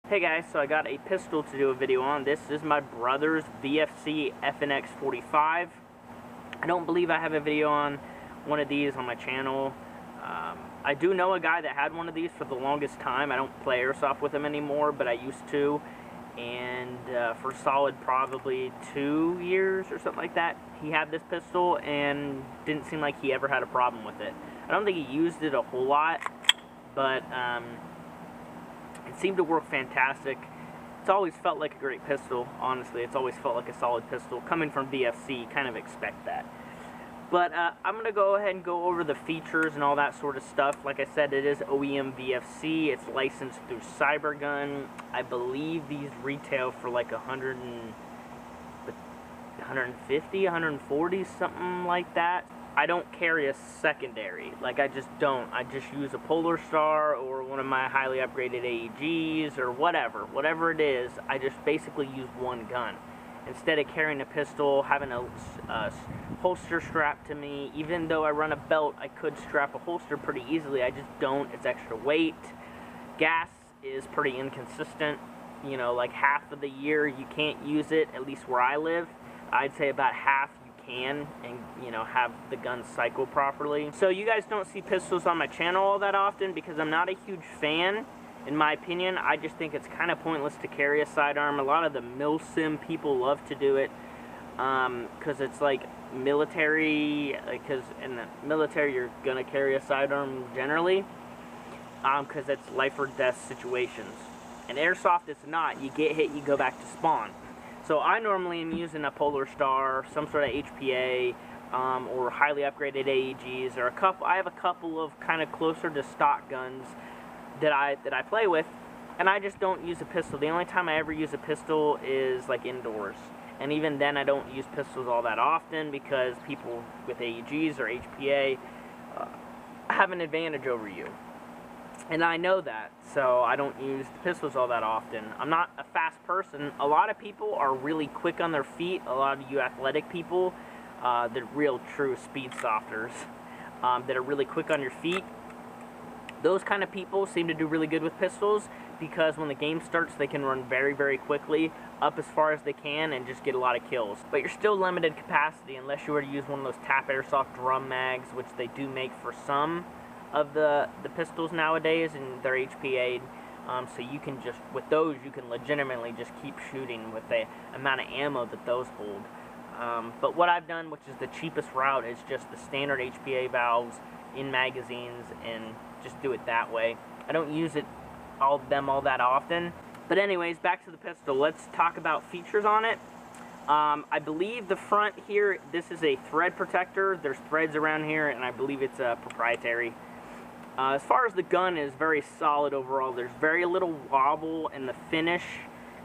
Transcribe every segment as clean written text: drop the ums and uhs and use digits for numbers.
Hey guys, so I got a pistol to do a video on. This is my brother's VFC FNX 45. I don't believe I have a video on one of these on my channel. I do know a guy that had one of these for the longest time. I don't play airsoft with him anymore, but I used to. And for solid probably 2 years or something like that, he had this pistol and didn't seem like he ever had a problem with it. I don't think he used it a whole lot, but it seemed to work fantastic. It's always felt like a great pistol, honestly. It's always felt like a solid pistol. Coming from VFC, kind of expect that. But I'm going to go ahead and go over the features and all that sort of stuff. Like I said, it is OEM VFC. It's licensed through Cybergun. I believe these retail for like 150, 140, something like that. I don't carry a secondary. Like, I just don't. I just use a Polar Star or one of my highly upgraded AEGs or whatever. Whatever it is, I just basically use one gun. Instead of carrying a pistol, having a holster strapped to me, even though I run a belt, I could strap a holster pretty easily. I just don't. It's extra weight. Gas is pretty inconsistent. You know, like half of the year you can't use it, at least where I live. I'd say about half you can, and you know, have the gun cycle properly. So you guys don't see pistols on my channel all that often because I'm not a huge fan. In my opinion, I just think it's kind of pointless to carry a sidearm. A lot of the mil-sim people love to do it because it's like military, because in the military you're going to carry a sidearm generally because it's life or death situations. And airsoft is not. You get hit, you go back to spawn. So I normally am using a Polar Star, some sort of HPA, or highly upgraded AEGs, or I have a couple of kind of closer to stock guns that I play with, and I just don't use a pistol. The only time I ever use a pistol is like indoors, and even then I don't use pistols all that often because people with AEGs or HPA have an advantage over you, and I know that, so I don't use the pistols all that often. I'm not a fast person. A lot of people are really quick on their feet. A lot of you athletic people, the real true speed softers, that are really quick on your feet. Those kind of people seem to do really good with pistols because when the game starts, they can run very, very quickly up as far as they can and just get a lot of kills. But you're still limited capacity unless you were to use one of those tap airsoft drum mags, which they do make for some of the pistols nowadays, and they're HPA'd. So you can just, with those, you can legitimately just keep shooting with the amount of ammo that those hold. But what I've done, which is the cheapest route, is just the standard HPA valves in magazines and just do it that way. I don't use them all that often. But anyways, back to the pistol. Let's talk about features on it. I believe the front here, this is a thread protector. There's threads around here, and I believe it's proprietary. As far as the gun is very solid overall. There's very little wobble in the finish,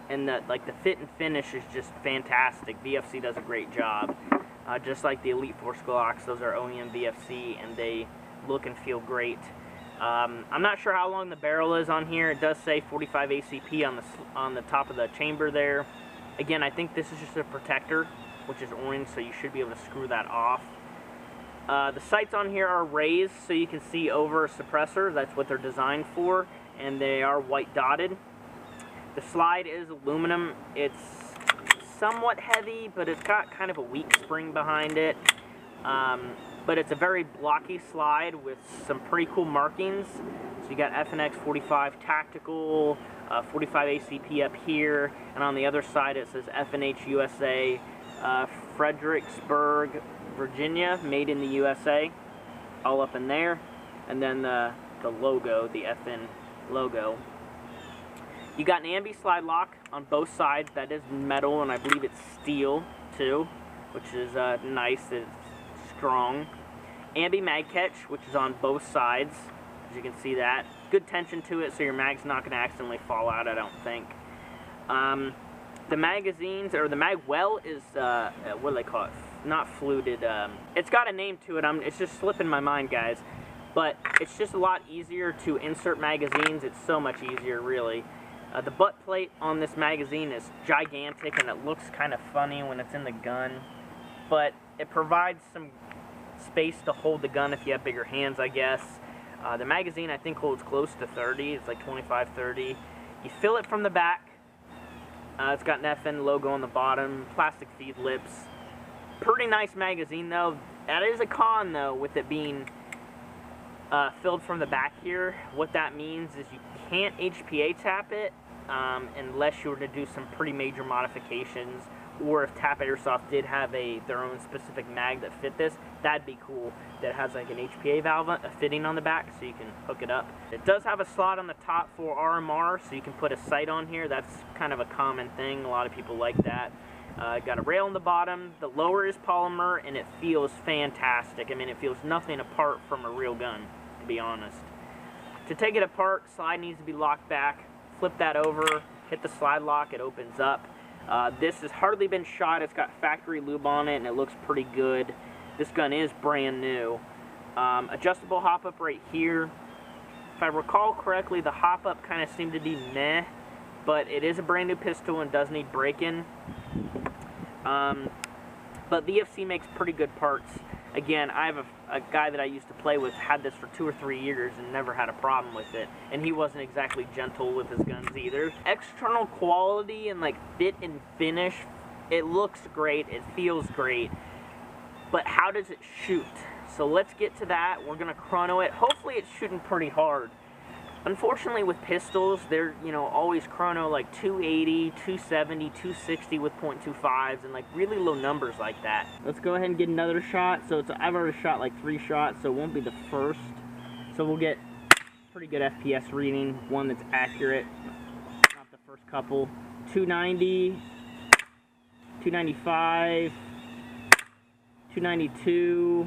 and the fit and finish is just fantastic. VFC does a great job. Just like the Elite Force Glocks, those are OEM VFC, and they look and feel great. I'm not sure how long the barrel is on here. It does say 45 ACP on the top of the chamber there. Again, I think this is just a protector, which is orange, so you should be able to screw that off. The sights on here are raised so you can see over a suppressor. That's what they're designed for, and they are white dotted. The slide is aluminum. It's somewhat heavy, but it's got kind of a weak spring behind it. But it's a very blocky slide with some pretty cool markings. So you got FNX 45 Tactical, 45 ACP up here, and on the other side it says FNH USA, Fredericksburg, Virginia, made in the USA, all up in there. And then the logo, the FN logo. You got an ambi slide lock on both sides. That is metal, and I believe it's steel too, which is nice. It's strong. Ambi mag catch, which is on both sides, as you can see that. Good tension to it, so your mag's not going to accidentally fall out, I don't think. The magazines, or the mag well, is what do they call it? Not fluted. It's got a name to it. It's just slipping my mind, guys. But it's just a lot easier to insert magazines. It's so much easier, really. The butt plate on this magazine is gigantic, and it looks kind of funny when it's in the gun. But it provides some space to hold the gun if you have bigger hands, I guess. The magazine, I think, holds close to 30. It's like 25, 30. You fill it from the back. It's got an FN logo on the bottom, plastic feed lips. Pretty nice magazine though. That is a con though with it being filled from the back here. What that means is you can't HPA tap it unless you were to do some pretty major modifications, or if Tap Airsoft did have their own specific mag that fit this, that'd be cool. That has like an HPA valve fitting on the back so you can hook it up. It does have a slot on the top for RMR, so you can put a sight on here. That's kind of a common thing. A lot of people like that. Got a rail on the bottom. The lower is polymer, and it feels fantastic. I mean, it feels nothing apart from a real gun, to be honest. To take it apart, slide needs to be locked back. Flip that over, hit the slide lock, it opens up. This has hardly been shot. It's got factory lube on it, and it looks pretty good. This gun is brand new. Adjustable hop-up right here. If I recall correctly, the hop-up kind of seemed to be meh, but it is a brand new pistol and does need break-in. But VFC makes pretty good parts. Again, I have a guy that I used to play with, had this for 2 or 3 years and never had a problem with it. And he wasn't exactly gentle with his guns either. External quality and like fit and finish, it looks great, it feels great. But how does it shoot? So let's get to that. We're gonna chrono it. Hopefully it's shooting pretty hard. Unfortunately with pistols, they're, you know, always chrono like 280, 270, 260 with .25s and like really low numbers like that. Let's go ahead and get another shot. So I've already shot like 3 shots, so it won't be the first. So we'll get pretty good FPS reading, one that's accurate, not the first couple. 290, 295, 292,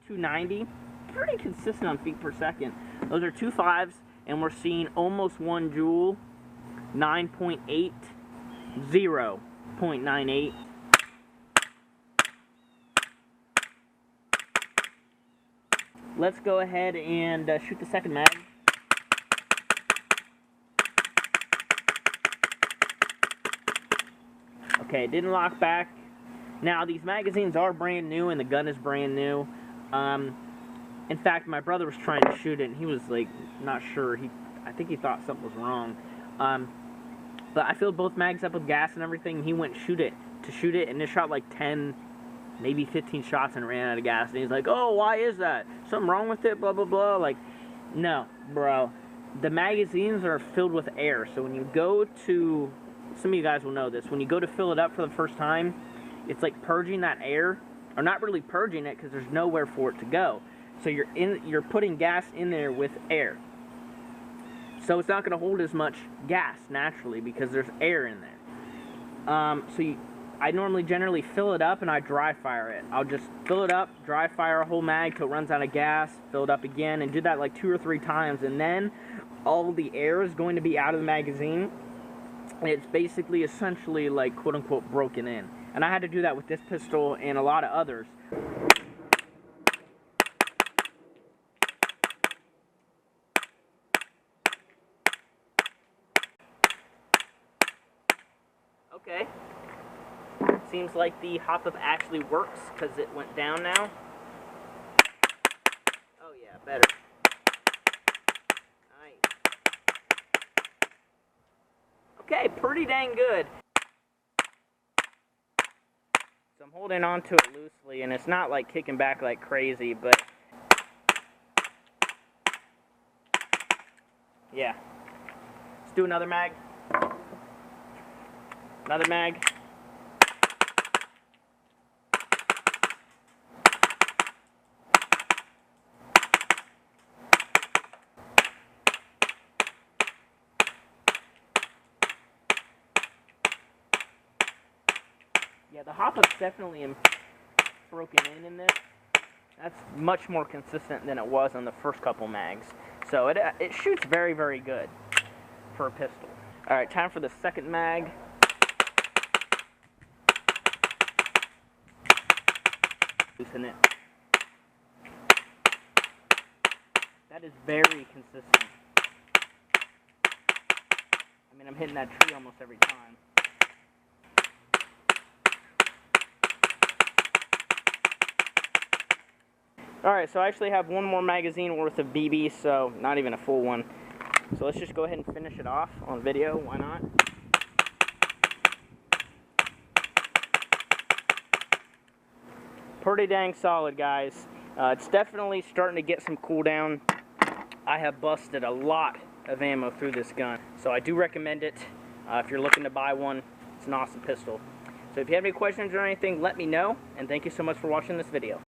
290. Pretty consistent on feet per second. Those are 2 5s, and we're seeing almost 1 joule, 9.8, 0.98. Let's go ahead and shoot the second mag. Okay, it didn't lock back. Now, these magazines are brand new, and the gun is brand new. In fact, my brother was trying to shoot it, and he was, like, not sure. I think he thought something was wrong. But I filled both mags up with gas and everything, and he went to shoot it, and it shot, like, 10, maybe 15 shots and ran out of gas. And he's like, oh, why is that? Something wrong with it, blah, blah, blah. Like, no, bro. The magazines are filled with air, so when you go to, some of you guys will know this, when you go to fill it up for the first time, it's like purging that air, or not really purging it, because there's nowhere for it to go. So you're putting gas in there with air. So it's not going to hold as much gas naturally because there's air in there. I normally generally fill it up and I dry fire it. I'll just fill it up, dry fire a whole mag till it runs out of gas, fill it up again, and do that like 2 or 3 times, and then all the air is going to be out of the magazine, and it's basically essentially like quote unquote broken in. And I had to do that with this pistol and a lot of others. Okay. Seems like the hop-up actually works because it went down now. Oh yeah, better. Nice. Okay, pretty dang good. So I'm holding on to it loosely, and it's not like kicking back like crazy, but yeah. Let's do another mag. Another mag. Yeah, the hop-up's definitely broken in this. That's much more consistent than it was on the first couple mags. So it shoots very, very good for a pistol. Alright, time for the second mag. Loosen it. That is very consistent. I mean, I'm hitting that tree almost every time. Alright, so I actually have one more magazine worth of BB, so not even a full one. So let's just go ahead and finish it off on video, why not? Pretty dang solid, guys. It's definitely starting to get some cooldown. I have busted a lot of ammo through this gun, so I do recommend it. If you're looking to buy one, it's an awesome pistol. So if you have any questions or anything, let me know, and thank you so much for watching this video.